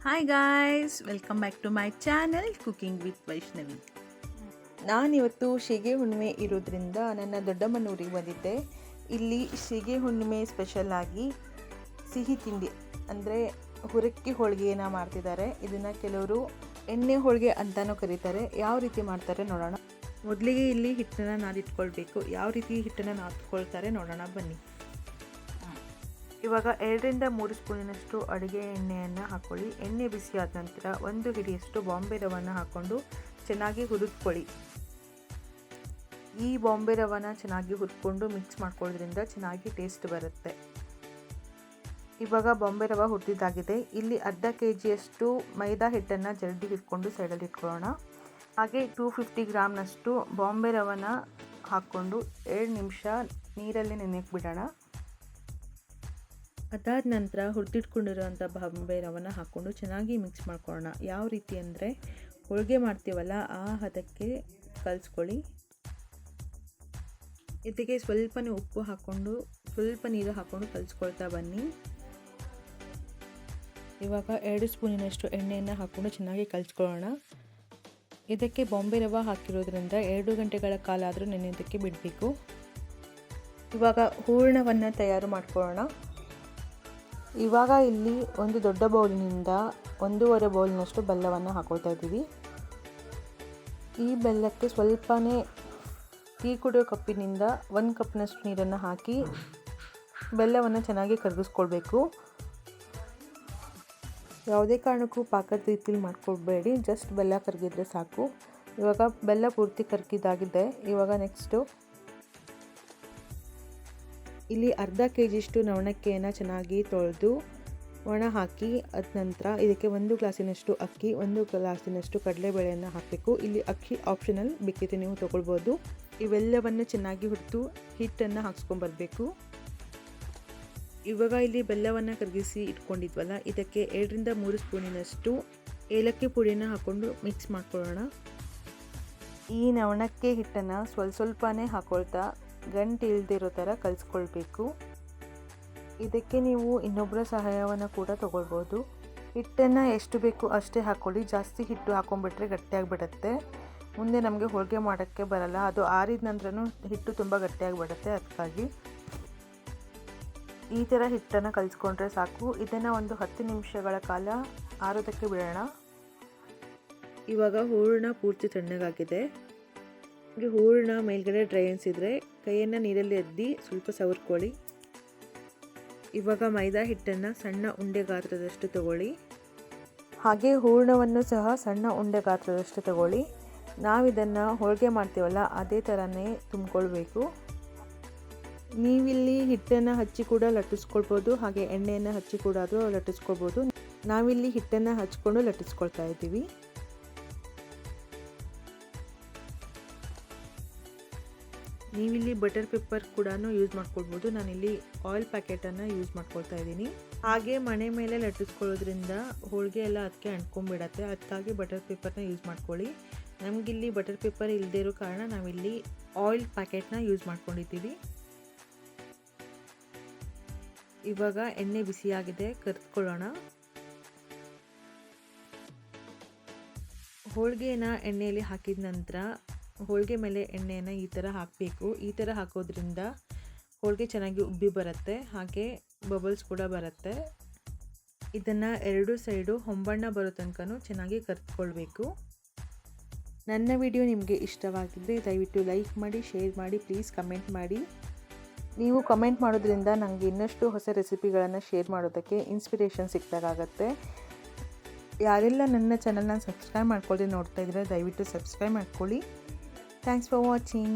Hi guys, welcome back to my channel cooking with Vaishnavi. ನಾನಿವತ್ತು ಶಿಗೆ ಹುಣ್ಣಿಮೆ ಇರೋದ್ರಿಂದ ನನ್ನ ದೊಡ್ಡಮ್ಮನೂರಿಗೆ ಬಂದಿದ್ದೆ. ಇಲ್ಲಿ ಶಿಗೆ ಹುಣ್ಣಿಮೆ ಸ್ಪೆಷಲ್ ಆಗಿ ಸಿಹಿ ತಿಂಡಿ ಅಂದರೆ ಹುರಕ್ಕಿ ಹೋಳಿಗೆಯನ್ನು ಮಾಡ್ತಿದ್ದಾರೆ. ಇದನ್ನು ಕೆಲವರು ಎಣ್ಣೆ ಹೋಳಿಗೆ ಅಂತಲೂ ಕರೀತಾರೆ. ಯಾವ ರೀತಿ ಮಾಡ್ತಾರೆ ನೋಡೋಣ. ಮೊದಲಿಗೆ ಇಲ್ಲಿ ಹಿಟ್ಟನ್ನು ನಾದಿಟ್ಕೊಳ್ಬೇಕು. ಯಾವ ರೀತಿ ಹಿಟ್ಟನ್ನು ನಾದ್ಕೊಳ್ತಾರೆ ನೋಡೋಣ ಬನ್ನಿ. ಇವಾಗ 2ರಿಂದ 3 ಸ್ಪೂನಿನಷ್ಟು ಅಡುಗೆ ಎಣ್ಣೆಯನ್ನು ಹಾಕ್ಕೊಳ್ಳಿ. ಎಣ್ಣೆ ಬಿಸಿಯಾದ ನಂತರ 1 ಹಿಡಿಯಷ್ಟು ಬಾಂಬೆ ರವನ್ನು ಹಾಕ್ಕೊಂಡು ಚೆನ್ನಾಗಿ ಹುರಿದುಕೊಳ್ಳಿ. ಈ ಬಾಂಬೆ ರವನ್ನು ಚೆನ್ನಾಗಿ ಹುರ್ಕೊಂಡು ಮಿಕ್ಸ್ ಮಾಡ್ಕೊಳ್ಳೋದ್ರಿಂದ ಚೆನ್ನಾಗಿ ಟೇಸ್ಟ್ ಬರುತ್ತೆ. ಇವಾಗ ಬಾಂಬೆ ರವೆ ಹುರಿದಿದ್ದಾಗಿದೆ. ಇಲ್ಲಿ ಅರ್ಧ kgಯಷ್ಟು ಮೈದಾ ಹಿಟ್ಟನ್ನು ಜರಡಿ ಇಟ್ಕೊಂಡು ಸೈಡಲ್ಲಿ ಇಟ್ಕೊಳ್ಳೋಣ. ಹಾಗೆ 250 ಗ್ರಾಮ್ನಷ್ಟು ಬಾಂಬೆ ರವನ್ನು ಹಾಕ್ಕೊಂಡು 2 ನಿಮಿಷ ನೀರಲ್ಲಿ ನೆನೆಯಕ್ಕೆ ಬಿಡೋಣ. ಅದಾದ ನಂತರ ಹುರಿದಿಟ್ಕೊಂಡಿರೋಂಥ ಬಾಂಬೆ ರವನ್ನು ಹಾಕ್ಕೊಂಡು ಚೆನ್ನಾಗಿ ಮಿಕ್ಸ್ ಮಾಡ್ಕೊಳ್ಳೋಣ. ಯಾವ ರೀತಿ ಅಂದರೆ ಹೋಳಿಗೆ ಮಾಡ್ತೀವಲ್ಲ ಆ ಹದಕ್ಕೆ ಕಲಿಸ್ಕೊಳ್ಳಿ. ಇದಕ್ಕೆ ಸ್ವಲ್ಪನೇ ಉಪ್ಪು ಹಾಕ್ಕೊಂಡು ಸ್ವಲ್ಪ ನೀರು ಹಾಕ್ಕೊಂಡು ಕಲಿಸ್ಕೊಳ್ತಾ ಬನ್ನಿ. ಇವಾಗ 2 ಸ್ಪೂನಿನಷ್ಟು ಎಣ್ಣೆಯನ್ನು ಹಾಕ್ಕೊಂಡು ಚೆನ್ನಾಗಿ ಕಲಿಸ್ಕೊಳ್ಳೋಣ. ಇದಕ್ಕೆ ಬಾಂಬೆ ರವೆ ಹಾಕಿರೋದ್ರಿಂದ 2 ಗಂಟೆಗಳ ಕಾಲ ಆದರೂ ನೆನೆಯೋದಕ್ಕೆ ಬಿಡಬೇಕು. ಇವಾಗ ಹೂರಣವನ್ನು ತಯಾರು ಮಾಡ್ಕೊಳ್ಳೋಣ. ಇವಾಗ ಇಲ್ಲಿ ಒಂದು ದೊಡ್ಡ ಬೌಲಿನಿಂದ 1.5 ಬೌಲ್ನಷ್ಟು ಬೆಲ್ಲವನ್ನು ಹಾಕೊಳ್ತಾ ಇದ್ದೀವಿ. ಈ ಬೆಲ್ಲಕ್ಕೆ ಸ್ವಲ್ಪನೇ ಟೀ ಕುಡಿಯೋ ಕಪ್ಪಿನಿಂದ 1 ಕಪ್ನಷ್ಟು ನೀರನ್ನು ಹಾಕಿ ಬೆಲ್ಲವನ್ನು ಚೆನ್ನಾಗಿ ಕರಗಿಸ್ಕೊಳ್ಬೇಕು. ಯಾವುದೇ ಕಾರಣಕ್ಕೂ ಪಾಕದ ರೀತಿಲಿ ಮಾಡ್ಕೊಳ್ಬೇಡಿ, ಜಸ್ಟ್ ಬೆಲ್ಲ ಕರಗಿದ್ರೆ ಸಾಕು. ಇವಾಗ ಬೆಲ್ಲ ಪೂರ್ತಿ ಕರಗಿದಾಗಿದೆ. ಇವಾಗ ನೆಕ್ಸ್ಟು ಇಲ್ಲಿ ಅರ್ಧ kgಯಷ್ಟು ನವಣಕ್ಕಿಯನ್ನು ಚೆನ್ನಾಗಿ ತೊಳೆದು ಒಣ ಹಾಕಿ ಅದ ನಂತರ ಇದಕ್ಕೆ 1 ಗ್ಲಾಸಿನಷ್ಟು ಅಕ್ಕಿ, 1 ಗ್ಲಾಸಿನಷ್ಟು ಕಡಲೆಬೇಳೆಯನ್ನು ಹಾಕಬೇಕು. ಇಲ್ಲಿ ಅಕ್ಕಿ ಆಪ್ಷನಲ್, ಬೇಕಿದ್ರೆ ನೀವು ತೊಗೊಳ್ಬೋದು. ಇವೆಲ್ಲವನ್ನು ಚೆನ್ನಾಗಿ ಹುರಿದು ಹಿಟ್ಟನ್ನು ಹಾಕ್ಸ್ಕೊಂಬರ್ಬೇಕು. ಇವಾಗ ಇಲ್ಲಿ ಬೆಲ್ಲವನ್ನು ಕರಗಿಸಿ ಇಟ್ಕೊಂಡಿದ್ವಲ್ಲ, ಇದಕ್ಕೆ 2ರಿಂದ 3 ಸ್ಪೂನಿನಷ್ಟು ಏಲಕ್ಕಿ ಪುಡಿಯನ್ನು ಹಾಕ್ಕೊಂಡು ಮಿಕ್ಸ್ ಮಾಡ್ಕೊಳ್ಳೋಣ. ಈ ನವಣಕ್ಕೆ ಹಿಟ್ಟನ್ನು ಸ್ವಲ್ಪನೇ ಹಾಕ್ಕೊಳ್ತಾ ಗಂಟು ಇಲ್ದಿರೋ ಥರ ಕಲಿಸ್ಕೊಳ್ಬೇಕು. ಇದಕ್ಕೆ ನೀವು ಇನ್ನೊಬ್ಬರ ಸಹಾಯವನ್ನು ಕೂಡ ತೊಗೊಳ್ಬೋದು. ಹಿಟ್ಟನ್ನು ಎಷ್ಟು ಬೇಕು ಅಷ್ಟೇ ಹಾಕ್ಕೊಳ್ಳಿ. ಜಾಸ್ತಿ ಹಿಟ್ಟು ಹಾಕ್ಕೊಂಡ್ಬಿಟ್ರೆ ಗಟ್ಟಿಯಾಗಿಬಿಡುತ್ತೆ. ಮುಂದೆ ನಮಗೆ ಹೋಳಿಗೆ ಮಾಡೋಕ್ಕೆ ಬರಲ್ಲ. ಅದು ಆರಿದ ನಂತರನೂ ಹಿಟ್ಟು ತುಂಬ ಗಟ್ಟಿಯಾಗಿಬಿಡುತ್ತೆ. ಅದಕ್ಕಾಗಿ ಈ ಥರ ಹಿಟ್ಟನ್ನು ಕಲಿಸ್ಕೊಂಡ್ರೆ ಸಾಕು. ಇದನ್ನು ಒಂದು 10 ನಿಮಿಷಗಳ ಕಾಲ ಆರೋದಕ್ಕೆ ಬಿಡೋಣ. ಇವಾಗ ಹೂರಣ ಪೂರ್ತಿ ತಣ್ಣಗಾಗಿದೆ. ಹೂರಣ ಮೇಲ್ಗಡೆ ಡ್ರೈ ಅನಿಸಿದರೆ ಕೈಯನ್ನು ನೀರಲ್ಲಿ ಅದ್ದಿ ಸ್ವಲ್ಪ ಸವರ್ಕೊಳ್ಳಿ. ಇವಾಗ ಮೈದಾ ಹಿಟ್ಟನ್ನು ಸಣ್ಣ ಉಂಡೆ ಗಾತ್ರದಷ್ಟು ತಗೊಳ್ಳಿ. ಹಾಗೆ ಹೂರಣವನ್ನು ಸಹ ಸಣ್ಣ ಉಂಡೆ ಗಾತ್ರದಷ್ಟು ತಗೊಳ್ಳಿ. ನಾವಿದನ್ನು ಹೋಳಿಗೆ ಮಾಡ್ತೀವಲ್ಲ ಅದೇ ಥರನೇ ತುಂಬಿಕೊಳ್ಬೇಕು. ನೀವಿಲ್ಲಿ ಹಿಟ್ಟನ್ನು ಹಚ್ಚಿ ಕೂಡ ಲಟ್ಟಿಸ್ಕೊಳ್ಬೋದು, ಹಾಗೆ ಎಣ್ಣೆಯನ್ನು ಹಚ್ಚಿ ಕೂಡ ಆದರೂ ಲಟ್ಟಿಸ್ಕೊಳ್ಬೋದು. ನಾವಿಲ್ಲಿ ಹಿಟ್ಟನ್ನು ಹಚ್ಕೊಂಡು ಲಟ್ಟಿಸ್ಕೊಳ್ತಾ ಇದ್ದೀವಿ. ನೀವಿಲ್ಲಿ ಬಟರ್ ಪೇಪರ್ ಕೂಡ ಯೂಸ್ ಮಾಡ್ಕೊಳ್ಬೋದು. ನಾನಿಲ್ಲಿ ಆಯಿಲ್ ಪ್ಯಾಕೆಟನ್ನು ಯೂಸ್ ಮಾಡ್ಕೊಳ್ತಾ ಇದ್ದೀನಿ. ಹಾಗೆ ಮಣೆ ಮೇಲೆ ಲಟ್ಟಿಸ್ಕೊಳ್ಳೋದ್ರಿಂದ ಹೋಳಿಗೆ ಎಲ್ಲ ಅದಕ್ಕೆ ಅಂಟ್ಕೊಂಡ್ಬಿಡತ್ತೆ. ಅದಕ್ಕಾಗಿ ಬಟರ್ ಪೇಪರ್ನ ಯೂಸ್ ಮಾಡ್ಕೊಳ್ಳಿ. ನಮಗಿಲ್ಲಿ ಬಟರ್ ಪೇಪರ್ ಇಲ್ಲದೇ ಇರೋ ಕಾರಣ ನಾವಿಲ್ಲಿ ಆಯಿಲ್ ಪ್ಯಾಕೆಟ್ನ ಯೂಸ್ ಮಾಡ್ಕೊಂಡಿದ್ದೀವಿ. ಇವಾಗ ಎಣ್ಣೆ ಬಿಸಿಯಾಗಿದೆ, ಕರಿದುಕೊಳ್ಳೋಣ. ಹೋಳಿಗೆನ ಎಣ್ಣೆಯಲ್ಲಿ ಹಾಕಿದ ನಂತರ ಹೋಳಿಗೆ ಮೇಲೆ ಎಣ್ಣೆಯನ್ನು ಈ ಥರ ಹಾಕಬೇಕು. ಈ ಥರ ಹಾಕೋದ್ರಿಂದ ಹೋಳಿಗೆ ಚೆನ್ನಾಗಿ ಉಬ್ಬಿ ಬರುತ್ತೆ, ಹಾಗೆ ಬಬಲ್ಸ್ ಕೂಡ ಬರುತ್ತೆ. ಇದನ್ನು 2 ಸೈಡು ಹೊಂಬಣ್ಣ ಬರೋ ತನಕನೂ ಚೆನ್ನಾಗಿ ಕರಿದುಕೊಳ್ಬೇಕು. ನನ್ನ ವಿಡಿಯೋ ನಿಮಗೆ ಇಷ್ಟವಾಗಿದ್ದರೆ ದಯವಿಟ್ಟು ಲೈಕ್ ಮಾಡಿ, ಶೇರ್ ಮಾಡಿ, ಪ್ಲೀಸ್ ಕಮೆಂಟ್ ಮಾಡಿ. ನೀವು ಕಮೆಂಟ್ ಮಾಡೋದ್ರಿಂದ ನನಗೆ ಇನ್ನಷ್ಟು ಹೊಸ ರೆಸಿಪಿಗಳನ್ನು ಶೇರ್ ಮಾಡೋದಕ್ಕೆ ಇನ್ಸ್ಪಿರೇಷನ್ ಸಿಕ್ಕಾಗುತ್ತೆ. ಯಾರೆಲ್ಲ ನನ್ನ ಚಾನಲ್ನ ಸಬ್ಸ್ಕ್ರೈಬ್ ಮಾಡ್ಕೊಳ್ಳದೆ ನೋಡ್ತಾ ಇದ್ದರೆ ದಯವಿಟ್ಟು ಸಬ್ಸ್ಕ್ರೈಬ್ ಮಾಡ್ಕೊಳ್ಳಿ. Thanks for watching.